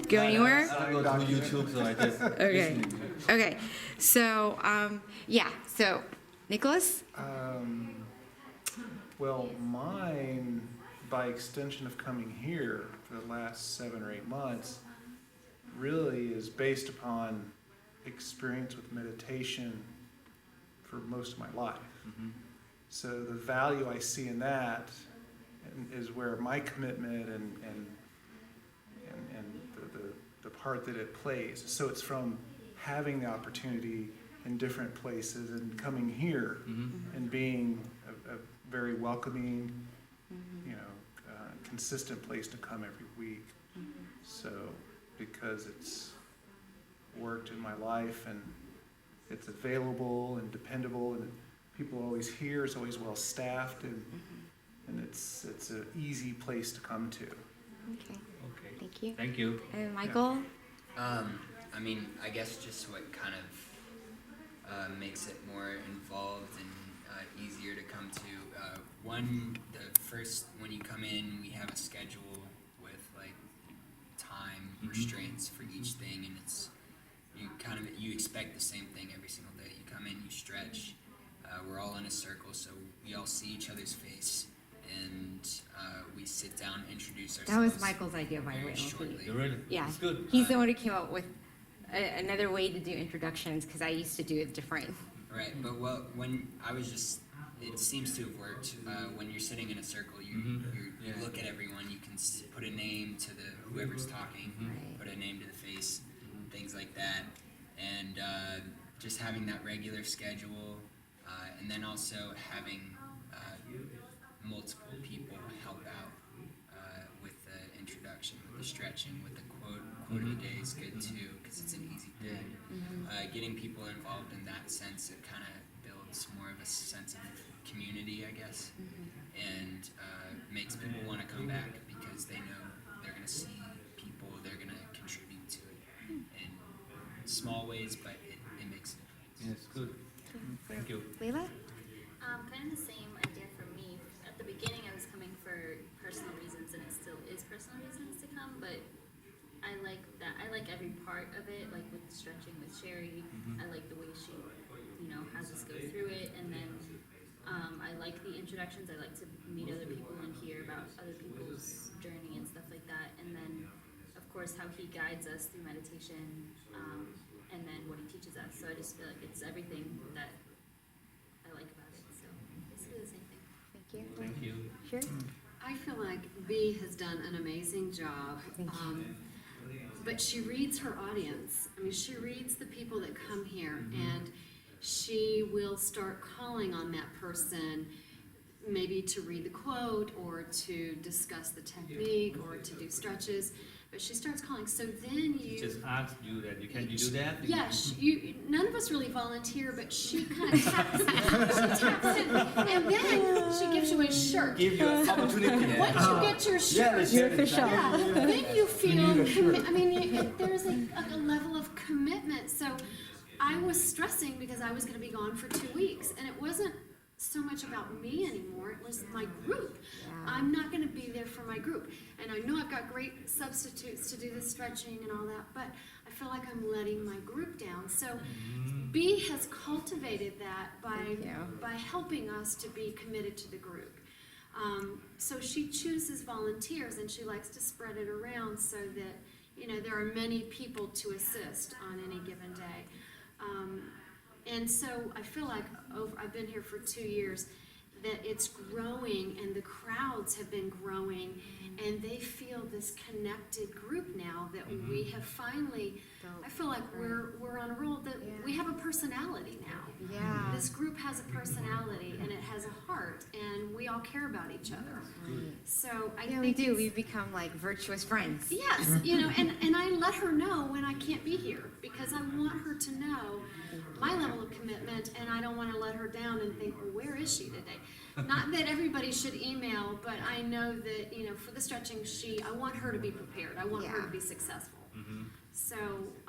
go anywhere? I don't go to YouTube, so I just Okay. Okay. So, yeah. So, Nicholas? Well, mine, by extension of coming here for the last 7 or 8 months, really is based upon experience with meditation for most of my life. Mhm. So the value I see in that is where my commitment and the part that it plays. So it's from having the opportunity in different places and coming here and being a very welcoming, consistent place to come every week. So because it's worked in my life and it's available and dependable and people are always here, it's always well staffed and it's an easy place to come to. Okay. Okay. Thank you. Thank you. And Michael? I mean, I guess just what kind of makes it more involved and easier to come to. When you come in, we have a schedule with like time restraints for each thing, and you expect the same thing every single day. You come in, you stretch. We're all in a circle, so we all see each other's face, and we sit down, introduce ourselves. That was Michael's idea, by the very way. shortly. Really? Yeah. It's good. He's the one who came up with another way to do introductions because I used to do it different. Right, but it seems to have worked. When you're sitting in a circle, you look at everyone. You can put a name to whoever's talking, Right. put a name to the face, things like that, and just having that regular schedule, and then also having multiple people help out with the introduction, with the stretching, with the quote of the day is good too, because it's an easy thing. Getting people involved in that sense, it kind of builds more of a sense of community, I guess, and makes people want to come back because they know they're going to see people, they're going to contribute to it in small ways, but it makes a difference. Yes, good. Thank you. Layla? Kind of the same idea for me. At the beginning, I was coming for personal reasons, and it still is personal reasons to come, but I like that. I like every part of it, like with the stretching with Sherry. I like the way she, has us go through it, and then I like the introductions. I like to meet other people and hear about other people's journey and stuff like that, and then, of course, how he guides us through meditation, and then what he teaches us. So I just feel like it's everything that I like about it. So basically the same thing. Thank you. Thank you. Sure. I feel like Bee has done an amazing job. Thank you. But she reads her audience. I mean, she reads the people that come here, and she will start calling on that person, maybe to read the quote or to discuss the technique or to do stretches. But she starts calling. So then She just asked you that. Can you do that? Yes, none of us really volunteer, but she kind of taps in. She taps in, and then she gives you a shirt. Give you an opportunity. Once you get your shirt, You're official. yeah, then you feel. I mean, there's a level of commitment. So I was stressing because I was going to be gone for 2 weeks, and it wasn't so much about me anymore. It was my group. I'm not going to be there for my group. And I know I've got great substitutes to do the stretching and all that, but I feel like I'm letting my group down. So Bee has cultivated that by helping us to be committed to the group. So she chooses volunteers, and she likes to spread it around so that, there are many people to assist on any given day. And so I feel like I've been here for 2 years, that it's growing and the crowds have been growing, and they feel this connected group now that we have finally, I feel like we're on a roll, that we have a personality now. Yeah. This group has a personality and it has a heart, and we all care about each other. So I think we do. We've become like virtuous friends. yes, and I let her know when I can't be here, because I want her to know my level of commitment, and I don't want to let her down and think, well, where is she today? Not that everybody should email, but I know that, for the stretching, I want her to be prepared. I want her to be successful. So,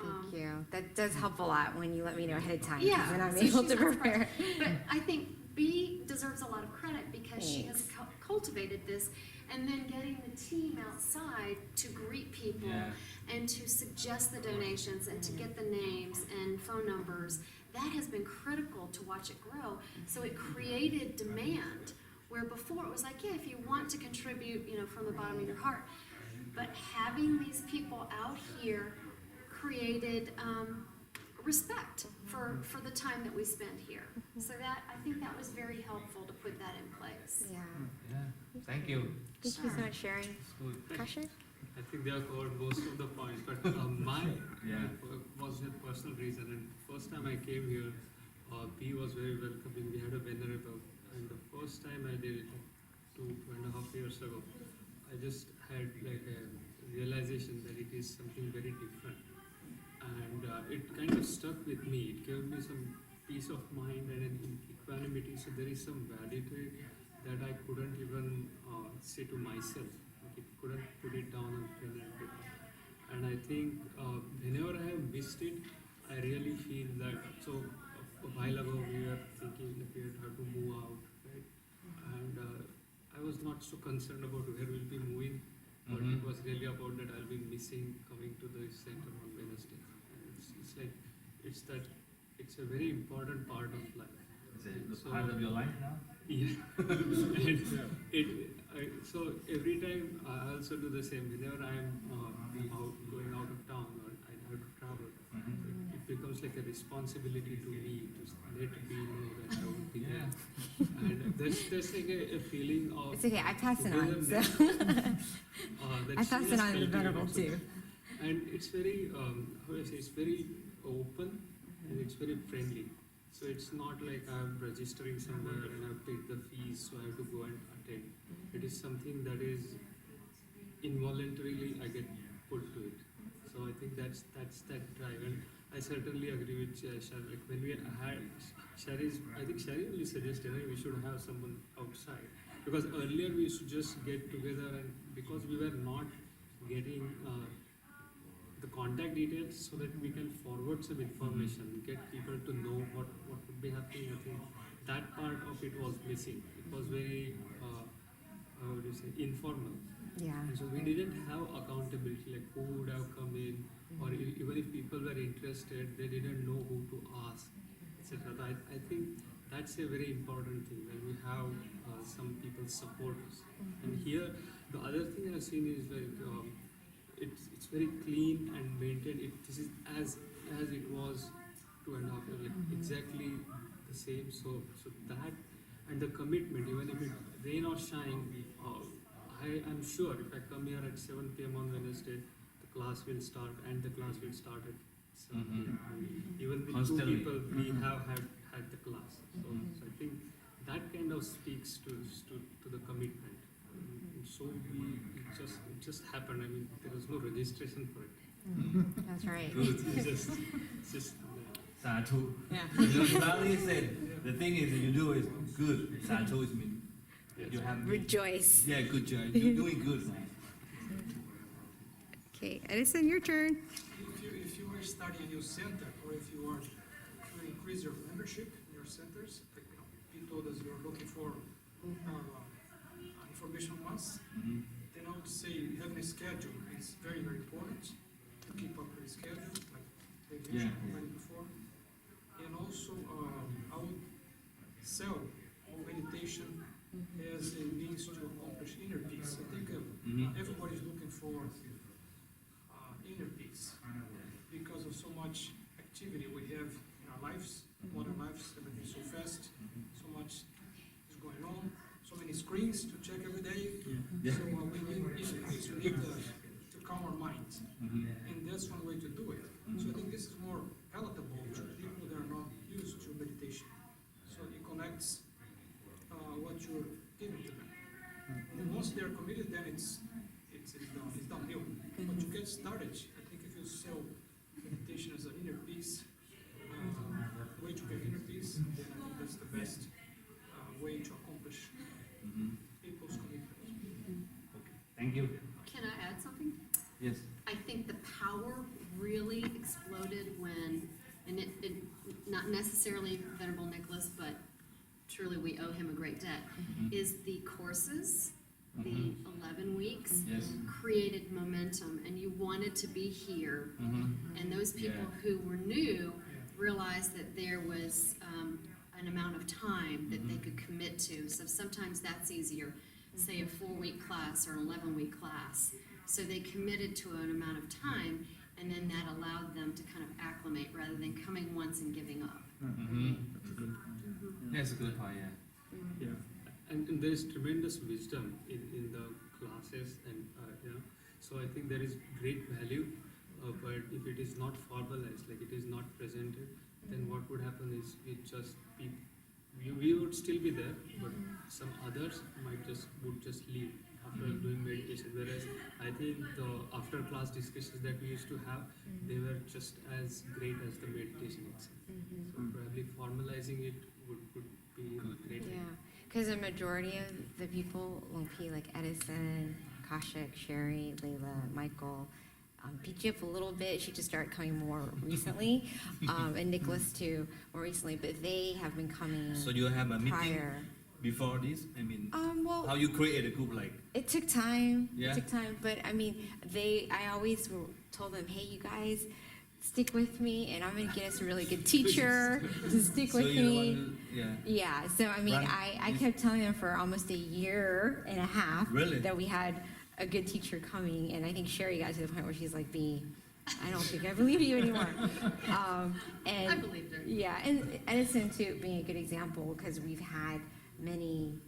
Thank you. That does help a lot when you let me know ahead of time. yeah. Then I'm so able she's to not surprised. prepare. But I think Bee deserves a lot of credit because she has cultivated this And then getting the team outside to greet people Yeah. and to suggest the donations and to get the names and phone numbers, that has been critical to watch it grow. So it created demand, where before it was like, yeah, if you want to contribute, you know, from the bottom of your heart. But having these people out here created respect for the time that we spend here. So that, I think that was very helpful to put that in place. Yeah. Yeah, thank you. Thank you so much, Sharon. It's good. Kashyap? I think they have covered most of the points, but my Yeah. was a personal reason. And first time I came here, Bee was very welcoming. We had a venerable, and the first time I did it, 2.5 years ago, I just had like a realization that it is something very different, and it kind of stuck with me. It gave me some peace of mind and an equanimity. So there is some value to it that I couldn't even say to myself. Like, it couldn't put it down on pen and paper. And I think whenever I have missed it, I really feel that. So a while ago we were thinking that we had to move out, right? And I was not so concerned about where we'll be moving, but it was really about that I'll be missing coming to the center on Wednesday. And it's like, it's a very important part of life. Is it So- part of your life now? Yeah. So every time I also do the same. Whenever I'm going out of town or I have to travel, it becomes like a responsibility to me to let me know that I will be there. And there's like a feeling of. It's okay, I pass it on, so. that I pass she it has on to the cultivated. Venerable So- too. And it's very, how do I say, it's very open and it's very friendly. So it's not like I'm registering somewhere and I've paid the fees, so I have to go and attend. It is something that is involuntarily I get put to it. So I think that's that drive. And I certainly agree with Shari. Like when we had Shari's, I think Shari only suggested that we should have someone outside. Because earlier we used to just get together, and because we were not getting the contact details so that we can forward some information, get people to know what would be happening. I think that part of it was missing. It was very, how would you say, informal. Yeah. And so we didn't have accountability, like who would have come in, or even if people were interested, they didn't know who to ask, etc. I think that's a very important thing, when we have some people support us. And here, the other thing I've seen is like, it's very clean and maintained. This is as it was 2.5 years, like exactly the same. So that and the commitment, even if it rain or shine, I'm sure if I come here at 7 p.m. on Wednesday, the class will start, and the class will start at 7 p.m. And even with Constantly. 2 people, we have had the class. So I think that kind of speaks to the commitment. And so it just happened. I mean, there was no registration for it. That's right. Good. It's just Sadhu. Yeah. You know, Bali said the thing is that you do is good. Sadhu is mean you have Rejoice. yeah, good job. You're doing good. Okay, Edison, your turn. If you are starting a new center, or if you are to increase your membership in your centers, like, you know, you told us you're looking for information once, then I would say having a schedule is very, very important to keep up with the schedule, like they mentioned already before. And also, I would sell meditation as a means to accomplish inner peace. I think everybody's looking for inner peace because of so much activity we have in our lives, modern lives, everything's so fast, so much is going on, so many screens to check every day. So we need inner peace, we need to calm our minds, and that's one way to do it. So I think this is more palatable to people that are not used to meditation. So it connects what you're giving to them. And once they're committed, then it's downhill. But to get started, I think if you sell meditation as an inner peace, way to get inner peace, then I think that's the best way to accomplish people's commitment. Thank you. Can I add something? Yes. I think the power really exploded when, and it not necessarily Venerable Nicholas, but truly we owe him a great debt, is the courses the 11 weeks, Yes. created momentum, and you wanted to be here. And those people Yeah. who were new realized that there was an amount of time that they could commit to. So sometimes that's easier, say a 4-week class or an 11-week class. So they committed to an amount of time, and then that allowed them to kind of acclimate rather than coming once and giving up. That's good. That's a good point, yeah. Yeah, and there is tremendous wisdom in the classes, and so I think there is great value, but if it is not formalized, like it is not presented, then what would happen is we would still be there, but some others would just leave after doing meditation. Whereas I think the after class discussions that we used to have, they were just as great as the meditation itself. So probably formalizing it would be great. Yeah, because a majority of the people won't be like Edison, Kashik, Sherry, Layla, Michael, beat you up a little bit. She just started coming more recently, and Nicholas too, more recently. But they have been coming So you have a meeting prior. before this? I mean, Well, how you create a group like? it took time. Yeah. It took time, but I mean, I always told them, hey, you guys, stick with me, and I'm gonna get us a really good teacher to stick So with you're the me. one who, yeah. Yeah, so I mean, Right. I kept telling them for almost a year and a half Really? that we had a good teacher coming, and I think Sherry got to the point where she's like, "B, I don't think I believe you anymore." And I believed her. yeah, and Edison too being a good example, because we've had many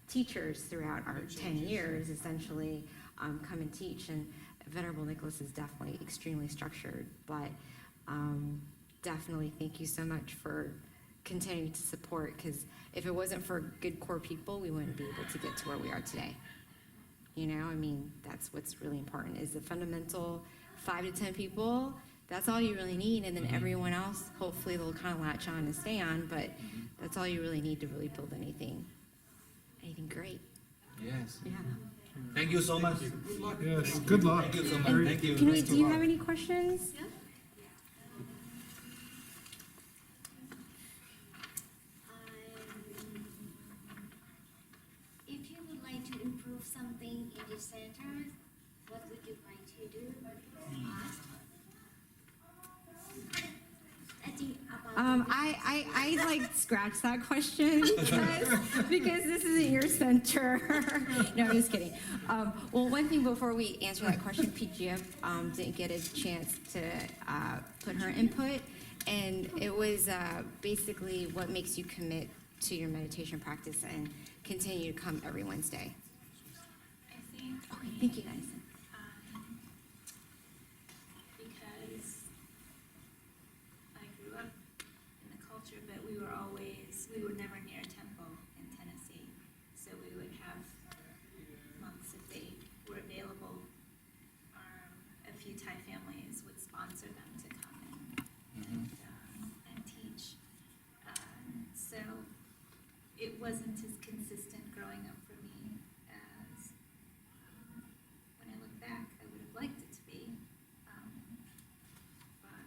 teachers throughout our 10 years essentially come and teach, and Venerable Nicholas is definitely extremely structured, but definitely thank you so much for continuing to support, because if it wasn't for good core people, we wouldn't be able to get to where we are today. You know, I mean, that's what's really important, is the fundamental 5 to 10 people. That's all you really need, and then everyone else, hopefully they'll kind of latch on and stay on, but that's all you really need to really build anything great. Yes. Yeah. Thank you so much. Good luck. Yes, good luck. Thank you so much. And Thank you. Can we, do you have any questions? Yeah. If you would like to improve something in the center, what would you like to do? I think about I like scratch that question because this isn't your center. No, I'm just kidding. Well, one thing before we answer that question, PGF didn't get a chance to put her input, and it was basically what makes you commit to your meditation practice and continue to come every Wednesday. I think Okay, thank you guys. because I grew up in the culture, but we were never near a temple in Tennessee. So we would have monks, if they were available, a few Thai families would sponsor them to come and teach. So it wasn't as consistent growing up for me as when I look back, I would have liked it to be. But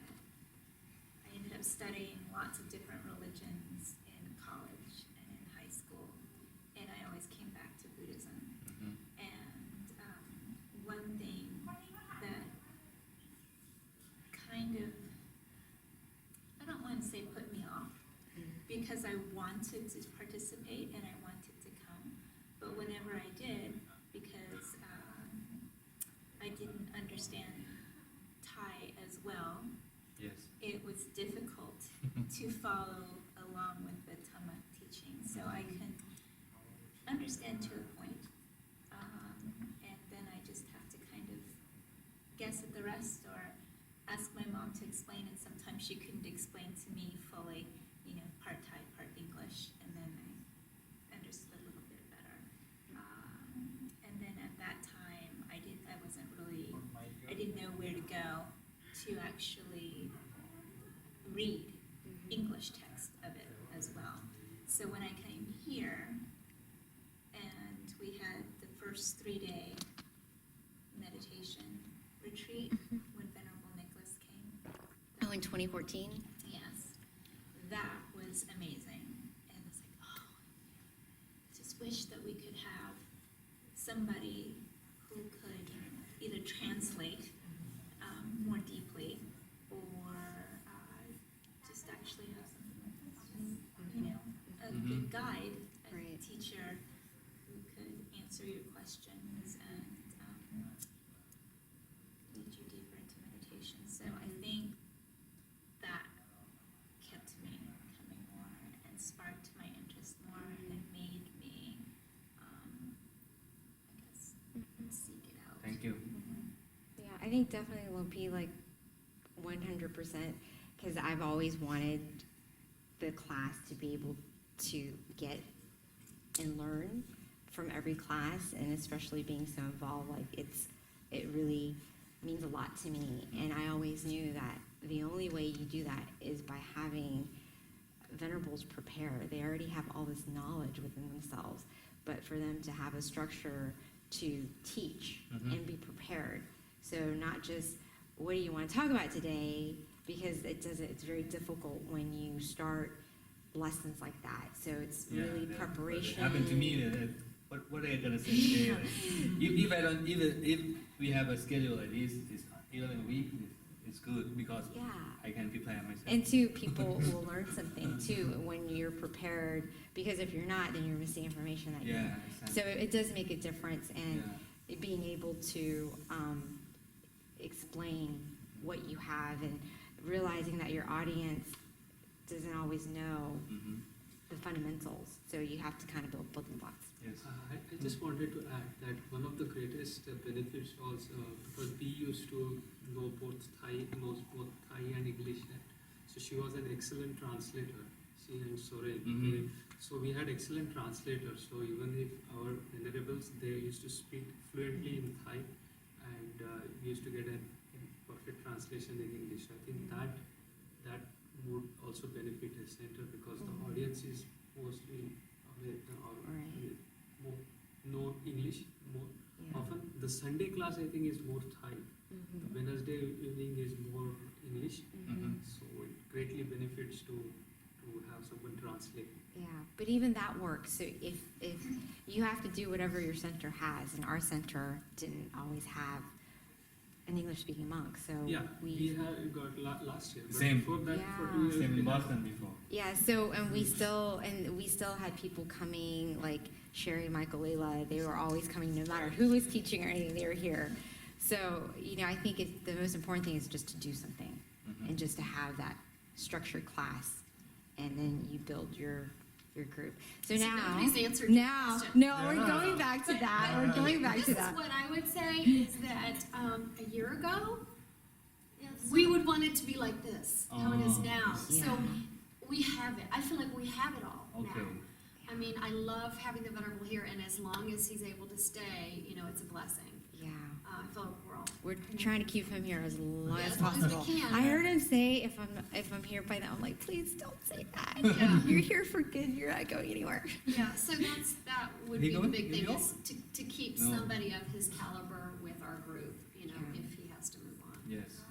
I ended up studying lots of different religions in college and in high school, and I always came back to Buddhism. And one thing that kind of, I don't want to say put me off, because I wanted to participate and I wanted to come, but whenever I did, because I didn't understand Thai as well, Yes. it was difficult to follow along with the Dhamma teaching. So I can understand to a point, and then I just have to kind of guess at the rest or ask my mom to explain, and sometimes she couldn't explain to me fully, part Thai, part English, and then I understood a little bit better. And then at that time, I didn't know where to go to actually read English text of it as well. So when I came here, and we had the first 3-day meditation retreat when Venerable Nicholas came. Oh, in 2014? Yes, that was amazing. And it's like, oh, I just wish that we could have somebody who could either translate more deeply or just actually have a good guide, a Right. teacher who could answer your questions and lead you deeper into meditation. So I think that kept me coming more and sparked my interest more and made me, I guess, seek it out. Thank you. Yeah, I think definitely will be like 100%, because I've always wanted the class to be able to get and learn from every class, and especially being so involved, like it really means a lot to me. And I always knew that the only way you do that is by having venerables prepare. They already have all this knowledge within themselves, but for them to have a structure to teach and be prepared. So not just, what do you want to talk about today? Because it's very difficult when you start lessons like that. So it's really preparation. It happened to me. What are you gonna say today? If we have a schedule like this, it's 11 weeks. It's good because Yeah. I can prepare myself. And two, people will learn something too when you're prepared, because if you're not, then you're missing information that you Yeah. need. So it does make a difference, and being able to explain what you have and realizing that your audience doesn't always know the fundamentals. So you have to kind of build building blocks. Yes. I just wanted to add that one of the greatest benefits was because Bee used to knows both Thai and English. Right? So she was an excellent translator. She and Soren. So we had excellent translators. So even if our venerables, they used to speak fluently in Thai, and we used to get a perfect translation in English. I think that would also benefit a center, because the audience is mostly American or more know English more often. The Sunday class, I think, is more Thai. The Wednesday evening is more English. So it greatly benefits to have someone translate. Yeah, but even that works. So if you have to do whatever your center has, and our center didn't always have an English-speaking monk, so we have got last year. But Same. before that, for Yeah. 2 years, Same we in had- Boston before. yeah. So we still had people coming, like Sherry, Michael, Layla. They were always coming, no matter who was teaching or anything. They were here. So I think the most important thing is just to do something, and just to have that structured class, and then you build your group. So now, nobody's answered your question. we're going back to that. We're going back to This that. is what I would say is that a year ago, we would want it to be like this, how it is now. Yeah. So we have it. I feel like we have it all Okay. now. I mean, I love having the Venerable here, and as long as he's able to stay, it's a blessing. Yeah. I feel like We're trying to keep him here as long Yeah, as as long as we possible. can. I heard him say, if I'm here by now, I'm like, please don't say that. Yeah. You're here for good. You're not going anywhere. Yeah, so that would He be the going? big Did he thing, go? is to keep No. somebody of his caliber with our group, if he has to move on. Yes.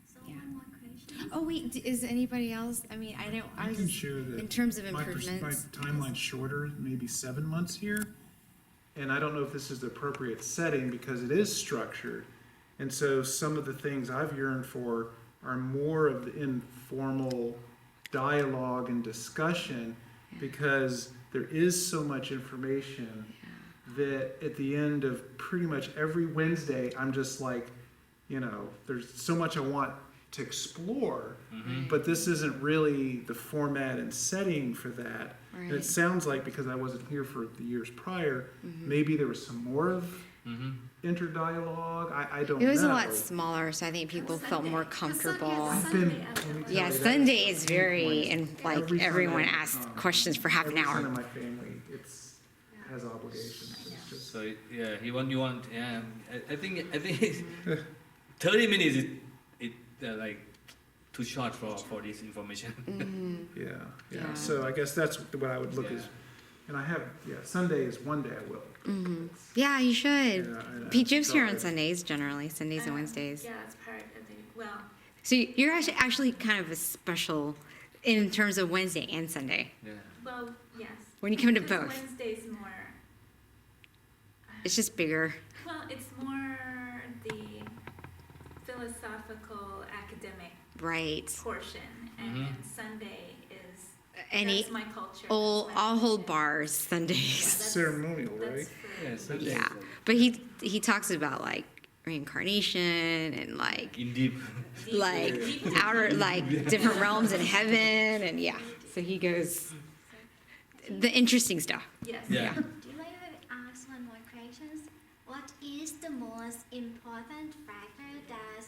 So Yeah. one more question. Oh wait, is anybody else? I mean, I don't. I I was can share that in terms of my improvements. timeline's shorter, maybe 7 months here. And I don't know if this is the appropriate setting because it is structured. And so some of the things I've yearned for are more of the informal dialogue and discussion, because there is so much information that at the end of pretty much every Wednesday, I'm just like, there's so much I want to explore, but this isn't really the format and setting for that. And it Right. sounds like, because I wasn't here for the years prior, maybe there was some more of interdialogue. I don't know. It was a lot smaller, so I think people felt more comfortable. I've been, let me tell Yeah, you, that Sunday is is very, painful. and like Every everyone Sunday, asks questions for half an Every son hour. of my family, has obligations. It's just, So yeah, you want I think 30 minutes is like too short for this information. yeah. Yeah. So I guess that's what I would look as. And I have, Sunday is one day I will. Yeah, you should. And Pete Jib's here on so- Sundays generally, Sundays and Wednesdays. Yeah, it's part of the, So you're actually kind of a special in terms of Wednesday and Sunday. Yeah. well, yes. When you come to Because both. Wednesday's more, It's just bigger. Well, it's more the philosophical, academic Right. portion, and then Sunday is, Any, that's my culture. I'll that's my hold religion. bars Sundays. Ceremonial, right? That's for Yeah, so Yeah, that's but he talks about like reincarnation and like in deep. outer like different realms in heaven and yeah. So he goes the interesting stuff. Yes. Yeah. Do I ask one more question? What is the most important factor that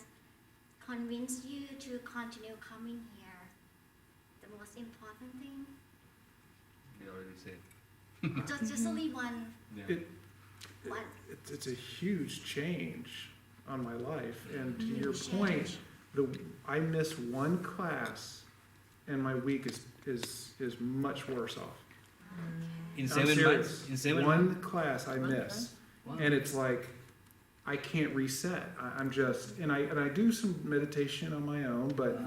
convinced you to continue coming here? The most important thing? You already said. Just only one. Yeah. One. It's a huge change on my life, and to your Huge point, I miss one class, and my week is much worse off. In I'm 7 serious. months. In 7 One months. class I miss, Wow. and it's like I can't reset. I'm just, and I do some meditation on my own, but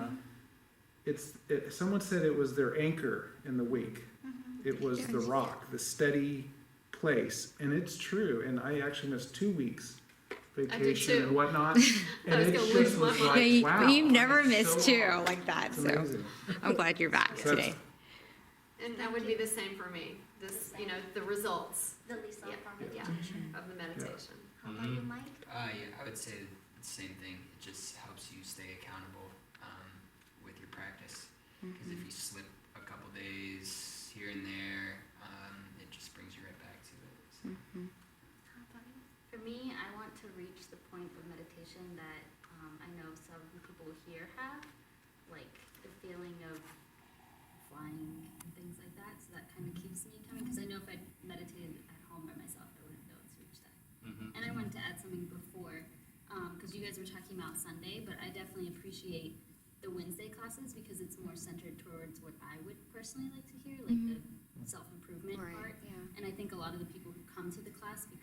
someone said it was their anchor in the week. It was the rock, the steady place, and it's true. And I actually missed 2 weeks vacation too. and whatnot, and I was it gonna just lose was my like, Yeah, wow. you never I'm miss so two off. like that. It's So amazing. I'm glad you're back So today. And that would be the same for me, this, the results The result Yeah. from Yeah. meditation. of the meditation. How about you, Mike? Yeah, I would say the same thing. It just helps you stay accountable with your practice. Because if you slip a couple days here and there, it just brings you right back to it. So. How about you? For me, I want to reach the point of meditation that I know some people here have, like the feeling of flying and things like that. So that kind of keeps me coming, because I know if I meditated at home by myself, I wouldn't be able to reach that. And I wanted to add something before, because you guys were talking about Sunday, but I definitely appreciate the Wednesday classes because it's more centered towards what I would personally like to hear, like the self-improvement part. Yeah. And I think a lot of the people who come to the class